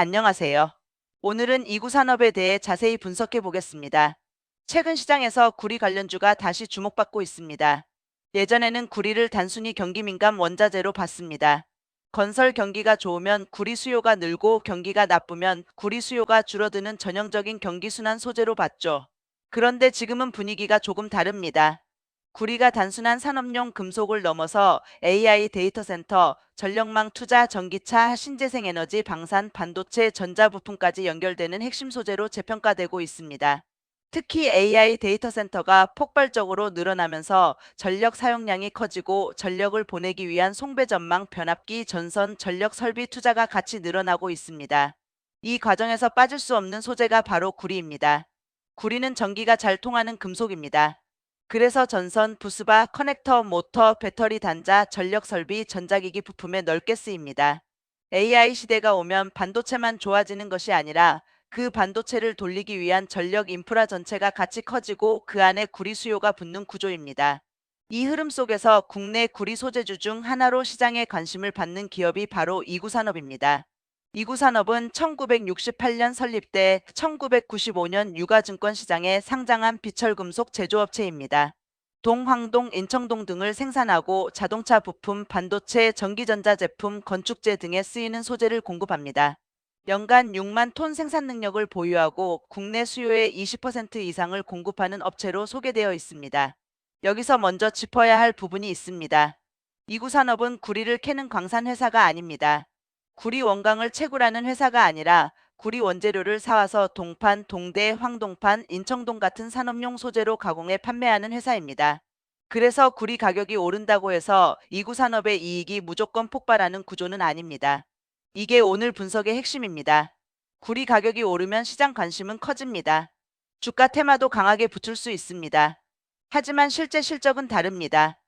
안녕하세요. 오늘은 이구 산업에 대해 자세히 분석해 보겠습니다. 최근 시장에서 구리 관련주가 다시 주목받고 있습니다. 예전에는 구리를 단순히 경기 민감 원자재로 봤습니다. 건설 경기가 좋으면 구리 수요가 늘고 경기가 나쁘면 구리 수요가 줄어드는 전형적인 경기 순환 소재로 봤죠. 그런데 지금은 분위기가 조금 다릅니다. 구리가 단순한 산업용 금속을 넘어서 AI 데이터 센터, 전력망 투자, 전기차, 신재생에너지, 방산, 반도체, 전자부품까지 연결되는 핵심 소재로 재평가되고 있습니다. 특히 AI 데이터 센터가 폭발적으로 늘어나면서 전력 사용량이 커지고 전력을 보내기 위한 송배 전망, 변압기, 전선, 전력 설비 투자가 같이 늘어나고 있습니다. 이 과정에서 빠질 수 없는 소재가 바로 구리입니다. 구리는 전기가 잘 통하는 금속입니다. 그래서 전선, 부스바, 커넥터, 모터, 배터리 단자, 전력 설비, 전자기기 부품에 넓게 쓰입니다. AI 시대가 오면 반도체만 좋아지는 것이 아니라 그 반도체를 돌리기 위한 전력 인프라 전체가 같이 커지고 그 안에 구리 수요가 붙는 구조입니다. 이 흐름 속에서 국내 구리 소재주 중 하나로 시장에 관심을 받는 기업이 바로 이구산업입니다. 이구산업은 1968년 설립돼 1995년 유가증권 시장에 상장한 비철금속 제조업체입니다. 동황동, 인청동 등을 생산하고 자동차 부품, 반도체, 전기전자 제품, 건축재 등에 쓰이는 소재를 공급합니다. 연간 6만 톤 생산 능력을 보유하고 국내 수요의 20% 이상을 공급하는 업체로 소개되어 있습니다. 여기서 먼저 짚어야 할 부분이 있습니다. 이구산업은 구리를 캐는 광산 회사가 아닙니다. 구리 원광을 채굴하는 회사가 아니라 구리 원재료를 사와서 동판, 동대, 황동판, 인청동 같은 산업용 소재로 가공해 판매하는 회사입니다. 그래서 구리 가격이 오른다고 해서 이구산업의 이익이 무조건 폭발하는 구조는 아닙니다. 이게 오늘 분석의 핵심입니다. 구리 가격이 오르면 시장 관심은 커집니다. 주가 테마도 강하게 붙을 수 있습니다. 하지만 실제 실적은 다릅니다.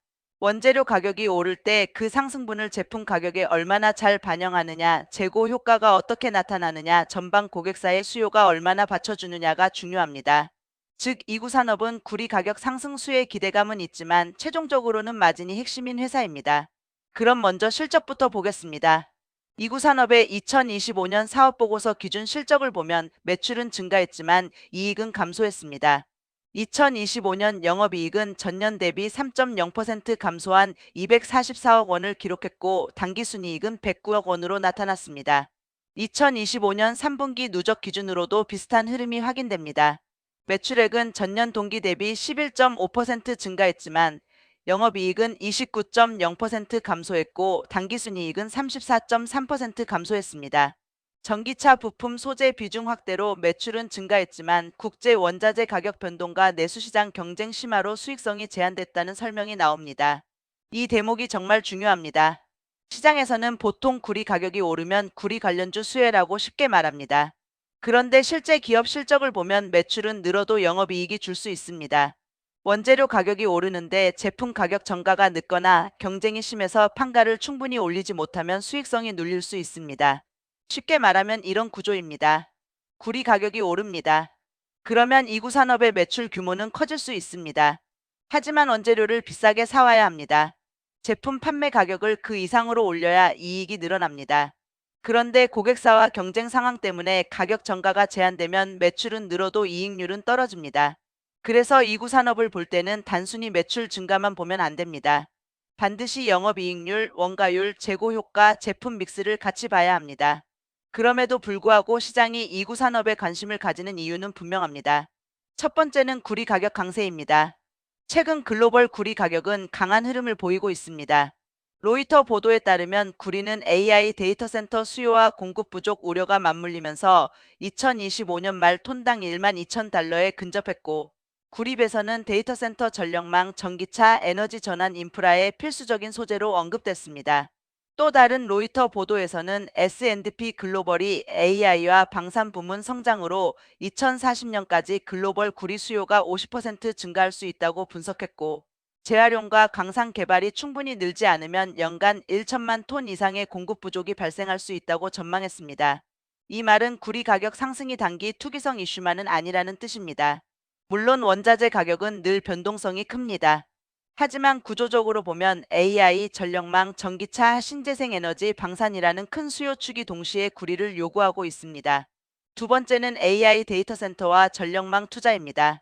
원재료 가격이 오를 때 그 상승분을 제품 가격에 얼마나 잘 반영하느냐, 재고 효과가 어떻게 나타나느냐, 전방 고객사의 수요가 얼마나 받쳐주느냐가 중요합니다. 즉, 이구 산업은 구리 가격 상승수의 기대감은 있지만 최종적으로는 마진이 핵심인 회사입니다. 그럼 먼저 실적부터 보겠습니다. 이구 산업의 2025년 사업보고서 기준 실적을 보면 매출은 증가했지만 이익은 감소했습니다. 2025년 영업이익은 전년 대비 3.0% 감소한 244억 원을 기록했고 당기순이익은 109억 원으로 나타났습니다. 2025년 3분기 누적 기준으로도 비슷한 흐름이 확인됩니다. 매출액은 전년 동기 대비 11.5% 증가했지만 영업이익은 29.0% 감소했고 당기순이익은 34.3% 감소했습니다. 전기차 부품 소재 비중 확대로 매출은 증가했지만 국제 원자재 가격 변동과 내수시장 경쟁 심화로 수익성이 제한됐다는 설명이 나옵니다. 이 대목이 정말 중요합니다. 시장에서는 보통 구리 가격이 오르면 구리 관련주 수혜라고 쉽게 말합니다. 그런데 실제 기업 실적을 보면 매출은 늘어도 영업이익이 줄 수 있습니다. 원재료 가격이 오르는데 제품 가격 전가가 늦거나 경쟁이 심해서 판가를 충분히 올리지 못하면 수익성이 눌릴 수 있습니다. 쉽게 말하면 이런 구조입니다. 구리 가격이 오릅니다. 그러면 이구 산업의 매출 규모는 커질 수 있습니다. 하지만 원재료를 비싸게 사와야 합니다. 제품 판매 가격을 그 이상으로 올려야 이익이 늘어납니다. 그런데 고객사와 경쟁 상황 때문에 가격 전가가 제한되면 매출은 늘어도 이익률은 떨어집니다. 그래서 이구 산업을 볼 때는 단순히 매출 증가만 보면 안 됩니다. 반드시 영업이익률, 원가율, 재고 효과, 제품 믹스를 같이 봐야 합니다. 그럼에도 불구하고 시장이 이구 산업에 관심을 가지는 이유는 분명합니다. 첫 번째는 구리 가격 강세입니다. 최근 글로벌 구리 가격은 강한 흐름을 보이고 있습니다. 로이터 보도에 따르면 구리는 AI 데이터 센터 수요와 공급 부족 우려가 맞물리면서 2025년 말 톤당 1만 2천 달러에 근접했고, 구리배선은 데이터 센터 전력망, 전기차, 에너지 전환 인프라의 필수적인 소재로 언급됐습니다. 또 다른 로이터 보도에서는 S&P 글로벌이 AI와 방산 부문 성장으로 2040년까지 글로벌 구리 수요가 50% 증가할 수 있다고 분석했고, 재활용과 강산 개발이 충분히 늘지 않으면 연간 1천만 톤 이상의 공급 부족이 발생할 수 있다고 전망했습니다. 이 말은 구리 가격 상승이 단기 투기성 이슈만은 아니라는 뜻입니다. 물론 원자재 가격은 늘 변동성이 큽니다. 하지만 구조적으로 보면 AI, 전력망, 전기차, 신재생에너지, 방산이라는 큰 수요축이 동시에 구리를 요구하고 있습니다. 두 번째는 AI 데이터 센터와 전력망 투자입니다.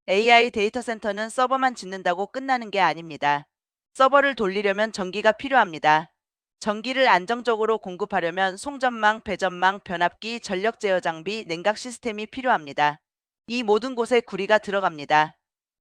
AI 데이터 센터는 서버만 짓는다고 끝나는 게 아닙니다. 서버를 돌리려면 전기가 필요합니다. 전기를 안정적으로 공급하려면 송전망, 배전망, 변압기, 전력 제어 장비, 냉각 시스템이 필요합니다. 이 모든 곳에 구리가 들어갑니다.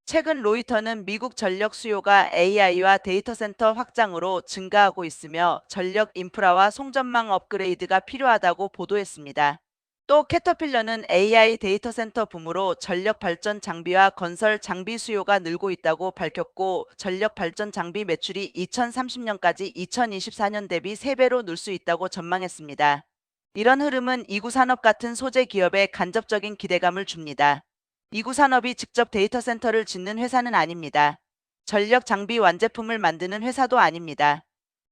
최근 로이터는 미국 전력 수요가 AI와 데이터 센터 확장으로 증가하고 있으며 전력 인프라와 송전망 업그레이드가 필요하다고 보도했습니다. 또 캐터필러는 AI 데이터 센터 붐으로 전력 발전 장비와 건설 장비 수요가 늘고 있다고 밝혔고, 전력 발전 장비 매출이 2030년까지 2024년 대비 3배로 늘 수 있다고 전망했습니다. 이런 흐름은 이구 산업 같은 소재 기업에 간접적인 기대감을 줍니다. 이구 산업이 직접 데이터 센터를 짓는 회사는 아닙니다. 전력 장비 완제품을 만드는 회사도 아닙니다.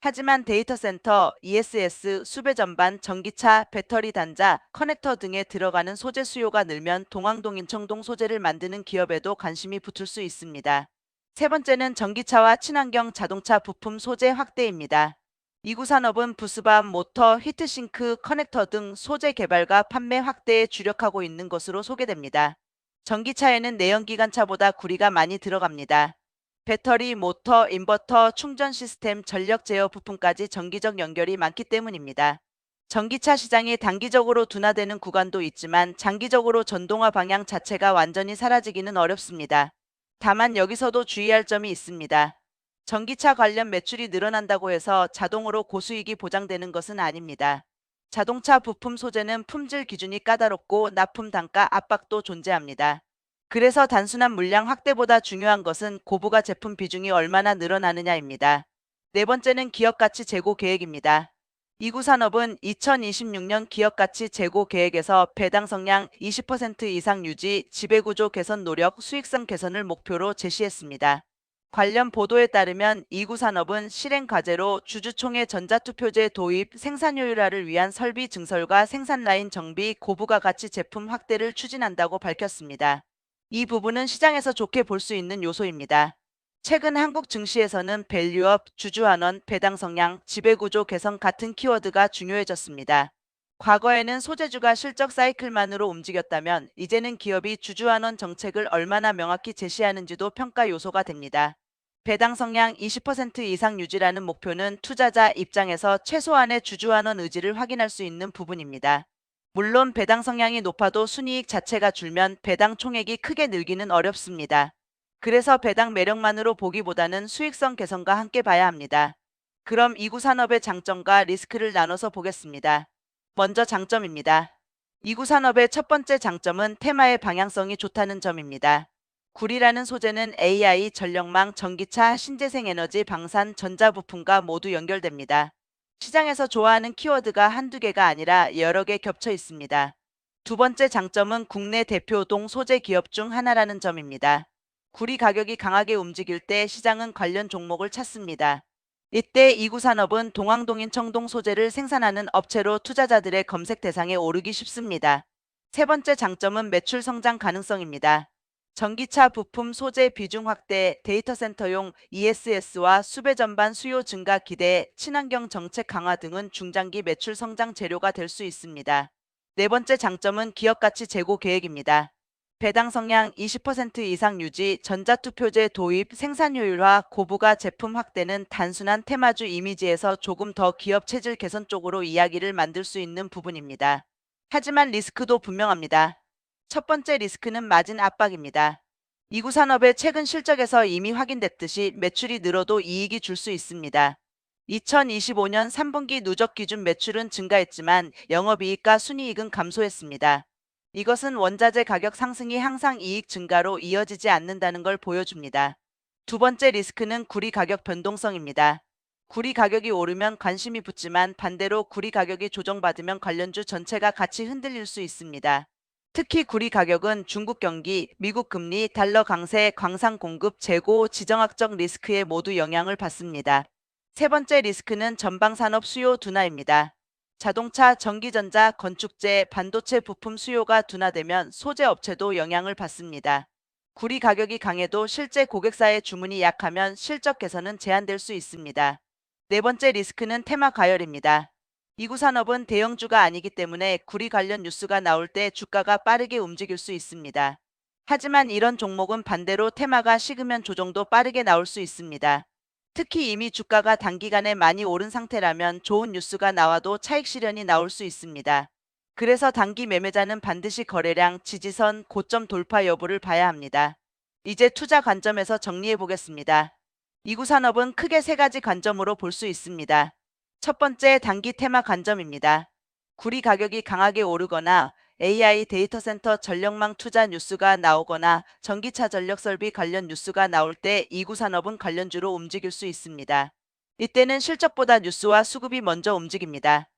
하지만 데이터 센터, ESS, 수배 전반, 전기차, 배터리 단자, 커넥터 등에 들어가는 소재 수요가 늘면 동왕동 인청동 소재를 만드는 기업에도 관심이 붙을 수 있습니다. 세 번째는 전기차와 친환경 자동차 부품 소재 확대입니다. 이구 산업은 부스밥, 모터, 히트싱크, 커넥터 등 소재 개발과 판매 확대에 주력하고 있는 것으로 소개됩니다. 전기차에는 내연기관차보다 구리가 많이 들어갑니다. 배터리, 모터, 인버터, 충전 시스템, 전력 제어 부품까지 전기적 연결이 많기 때문입니다. 전기차 시장이 단기적으로 둔화되는 구간도 있지만 장기적으로 전동화 방향 자체가 완전히 사라지기는 어렵습니다. 다만 여기서도 주의할 점이 있습니다. 전기차 관련 매출이 늘어난다고 해서 자동으로 고수익이 보장되는 것은 아닙니다. 자동차 부품 소재는 품질 기준이 까다롭고 납품 단가 압박도 존재합니다. 그래서 단순한 물량 확대보다 중요한 것은 고부가 제품 비중이 얼마나 늘어나느냐입니다. 네 번째는 기업가치 제고 계획입니다. 이구 산업은 2026년 기업가치 제고 계획에서 배당 성량 20% 이상 유지, 지배구조 개선 노력, 수익성 개선을 목표로 제시했습니다. 관련 보도에 따르면 이구 산업은 실행 과제로 주주총회 전자투표제 도입, 생산 효율화를 위한 설비 증설과 생산 라인 정비, 고부가 가치 제품 확대를 추진한다고 밝혔습니다. 이 부분은 시장에서 좋게 볼 수 있는 요소입니다. 최근 한국 증시에서는 밸류업, 주주환원, 배당 성향, 지배구조 개선 같은 키워드가 중요해졌습니다. 과거에는 소재주가 실적 사이클만으로 움직였다면 이제는 기업이 주주환원 정책을 얼마나 명확히 제시하는지도 평가 요소가 됩니다. 배당 성향 20% 이상 유지라는 목표는 투자자 입장에서 최소한의 주주환원 의지를 확인할 수 있는 부분입니다. 물론 배당 성향이 높아도 순이익 자체가 줄면 배당 총액이 크게 늘기는 어렵습니다. 그래서 배당 매력만으로 보기보다는 수익성 개선과 함께 봐야 합니다. 그럼 이구 산업의 장점과 리스크를 나눠서 보겠습니다. 먼저 장점입니다. 이구 산업의 첫 번째 장점은 테마의 방향성이 좋다는 점입니다. 구리라는 소재는 AI, 전력망, 전기차, 신재생에너지, 방산, 전자부품과 모두 연결됩니다. 시장에서 좋아하는 키워드가 한두 개가 아니라 여러 개 겹쳐 있습니다. 두 번째 장점은 국내 대표동 소재 기업 중 하나라는 점입니다. 구리 가격이 강하게 움직일 때 시장은 관련 종목을 찾습니다. 이때 이구 산업은 동왕동인 청동 소재를 생산하는 업체로 투자자들의 검색 대상에 오르기 쉽습니다. 세 번째 장점은 매출 성장 가능성입니다. 전기차 부품 소재 비중 확대, 데이터 센터용 ESS와 수배 전반 수요 증가 기대, 친환경 정책 강화 등은 중장기 매출 성장 재료가 될 수 있습니다. 네 번째 장점은 기업 가치 제고 계획입니다. 배당 성향 20% 이상 유지, 전자투표제 도입, 생산 효율화, 고부가 제품 확대는 단순한 테마주 이미지에서 조금 더 기업 체질 개선 쪽으로 이야기를 만들 수 있는 부분입니다. 하지만 리스크도 분명합니다. 첫 번째 리스크는 마진 압박입니다. 이구 산업의 최근 실적에서 이미 확인됐듯이 매출이 늘어도 이익이 줄 수 있습니다. 2025년 3분기 누적 기준 매출은 증가했지만 영업이익과 순이익은 감소했습니다. 이것은 원자재 가격 상승이 항상 이익 증가로 이어지지 않는다는 걸 보여줍니다. 두 번째 리스크는 구리 가격 변동성입니다. 구리 가격이 오르면 관심이 붙지만 반대로 구리 가격이 조정받으면 관련주 전체가 같이 흔들릴 수 있습니다. 특히 구리 가격은 중국 경기, 미국 금리, 달러 강세, 광산 공급, 재고, 지정학적 리스크에 모두 영향을 받습니다. 세 번째 리스크는 전방산업 수요 둔화입니다. 자동차, 전기전자, 건축재, 반도체 부품 수요가 둔화되면 소재 업체도 영향을 받습니다. 구리 가격이 강해도 실제 고객사의 주문이 약하면 실적 개선은 제한될 수 있습니다. 네 번째 리스크는 테마 과열입니다. 이구 산업은 대형주가 아니기 때문에 구리 관련 뉴스가 나올 때 주가가 빠르게 움직일 수 있습니다. 하지만 이런 종목은 반대로 테마가 식으면 조정도 빠르게 나올 수 있습니다. 특히 이미 주가가 단기간에 많이 오른 상태라면 좋은 뉴스가 나와도 차익 실현이 나올 수 있습니다. 그래서 단기 매매자는 반드시 거래량, 지지선, 고점 돌파 여부를 봐야 합니다. 이제 투자 관점에서 정리해 보겠습니다. 이구 산업은 크게 세 가지 관점으로 볼 수 있습니다. 첫 번째, 단기 테마 관점입니다. 구리 가격이 강하게 오르거나 AI 데이터 센터 전력망 투자 뉴스가 나오거나 전기차 전력 설비 관련 뉴스가 나올 때 이구 산업은 관련주로 움직일 수 있습니다. 이때는 실적보다 뉴스와 수급이 먼저 움직입니다.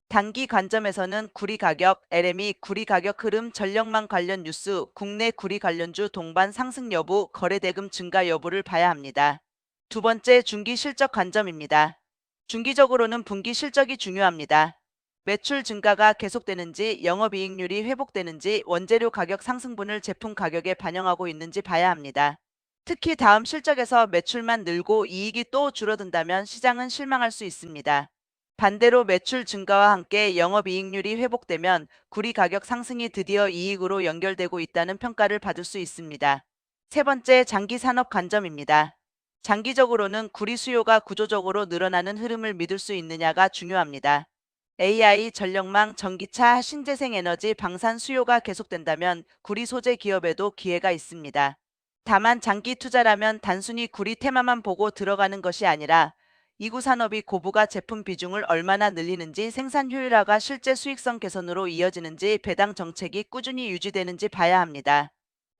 단기 관점에서는 구리 가격, LME 구리 가격 흐름, 전력망 관련 뉴스, 국내 구리 관련주 동반 상승 여부, 거래대금 증가 여부를 봐야 합니다. 두 번째, 중기 실적 관점입니다. 중기적으로는 분기 실적이 중요합니다. 매출 증가가 계속되는지, 영업이익률이 회복되는지, 원재료 가격 상승분을 제품 가격에 반영하고 있는지 봐야 합니다. 특히 다음 실적에서 매출만 늘고 이익이 또 줄어든다면 시장은 실망할 수 있습니다. 반대로 매출 증가와 함께 영업이익률이 회복되면 구리 가격 상승이 드디어 이익으로 연결되고 있다는 평가를 받을 수 있습니다. 세 번째, 장기 산업 관점입니다. 장기적으로는 구리 수요가 구조적으로 늘어나는 흐름을 믿을 수 있느냐가 중요합니다. AI, 전력망, 전기차, 신재생에너지, 방산 수요가 계속된다면 구리 소재 기업에도 기회가 있습니다. 다만 장기 투자라면 단순히 구리 테마만 보고 들어가는 것이 아니라 이구 산업이 고부가 제품 비중을 얼마나 늘리는지, 생산 효율화가 실제 수익성 개선으로 이어지는지, 배당 정책이 꾸준히 유지되는지 봐야 합니다.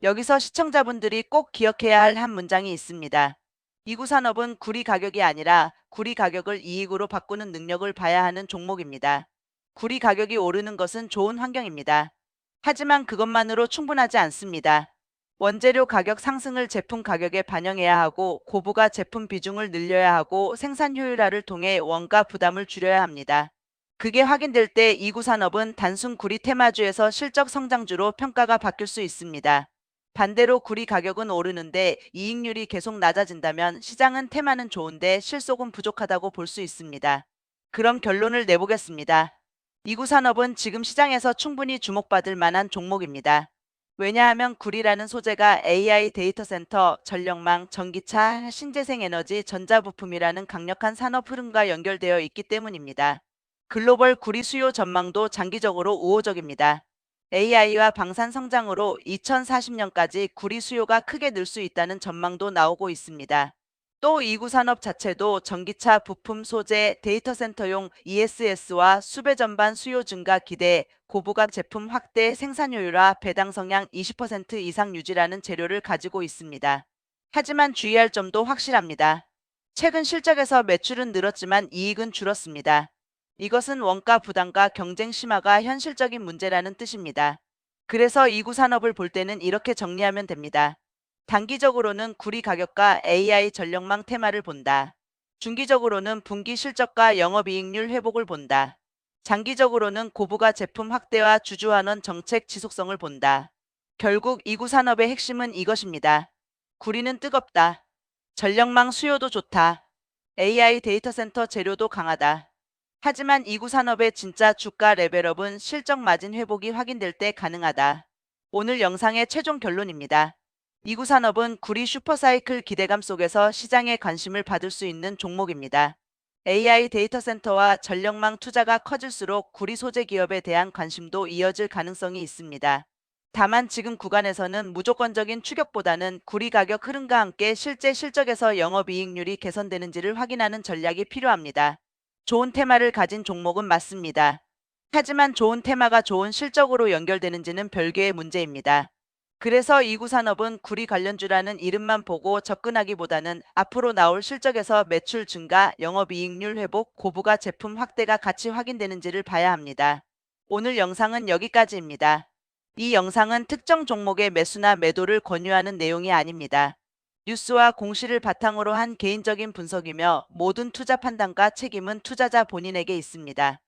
여기서 시청자분들이 꼭 기억해야 할 한 문장이 있습니다. 이구 산업은 구리 가격이 아니라 구리 가격을 이익으로 바꾸는 능력을 봐야 하는 종목입니다. 구리 가격이 오르는 것은 좋은 환경입니다. 하지만 그것만으로 충분하지 않습니다. 원재료 가격 상승을 제품 가격에 반영해야 하고, 고부가 제품 비중을 늘려야 하고, 생산 효율화를 통해 원가 부담을 줄여야 합니다. 그게 확인될 때 이구 산업은 단순 구리 테마주에서 실적 성장주로 평가가 바뀔 수 있습니다. 반대로 구리 가격은 오르는데 이익률이 계속 낮아진다면 시장은 테마는 좋은데 실속은 부족하다고 볼 수 있습니다. 그럼 결론을 내보겠습니다. 이구 산업은 지금 시장에서 충분히 주목받을 만한 종목입니다. 왜냐하면 구리라는 소재가 AI 데이터 센터, 전력망, 전기차, 신재생에너지, 전자부품이라는 강력한 산업 흐름과 연결되어 있기 때문입니다. 글로벌 구리 수요 전망도 장기적으로 우호적입니다. AI와 방산 성장으로 2040년까지 구리 수요가 크게 늘 수 있다는 전망도 나오고 있습니다. 또 이구 산업 자체도 전기차 부품 소재, 데이터 센터용 ESS와 수배 전반 수요 증가 기대, 고부가 제품 확대, 생산 효율화, 배당 성향 20% 이상 유지라는 재료를 가지고 있습니다. 하지만 주의할 점도 확실합니다. 최근 실적에서 매출은 늘었지만 이익은 줄었습니다. 이것은 원가 부담과 경쟁 심화가 현실적인 문제라는 뜻입니다. 그래서 이구 산업을 볼 때는 이렇게 정리하면 됩니다. 단기적으로는 구리 가격과 AI 전력망 테마를 본다. 중기적으로는 분기 실적과 영업이익률 회복을 본다. 장기적으로는 고부가 제품 확대와 주주환원 정책 지속성을 본다. 결국 이구 산업의 핵심은 이것입니다. 구리는 뜨겁다. 전력망 수요도 좋다. AI 데이터 센터 재료도 강하다. 하지만 이구 산업의 진짜 주가 레벨업은 실적 마진 회복이 확인될 때 가능하다. 오늘 영상의 최종 결론입니다. 이구 산업은 구리 슈퍼사이클 기대감 속에서 시장의 관심을 받을 수 있는 종목입니다. AI 데이터 센터와 전력망 투자가 커질수록 구리 소재 기업에 대한 관심도 이어질 가능성이 있습니다. 다만 지금 구간에서는 무조건적인 추격보다는 구리 가격 흐름과 함께 실제 실적에서 영업이익률이 개선되는지를 확인하는 전략이 필요합니다. 좋은 테마를 가진 종목은 맞습니다. 하지만 좋은 테마가 좋은 실적으로 연결되는지는 별개의 문제입니다. 그래서 이구 산업은 구리 관련주라는 이름만 보고 접근하기보다는 앞으로 나올 실적에서 매출 증가, 영업이익률 회복, 고부가 제품 확대가 같이 확인되는지를 봐야 합니다. 오늘 영상은 여기까지입니다. 이 영상은 특정 종목의 매수나 매도를 권유하는 내용이 아닙니다. 뉴스와 공시를 바탕으로 한 개인적인 분석이며 모든 투자 판단과 책임은 투자자 본인에게 있습니다.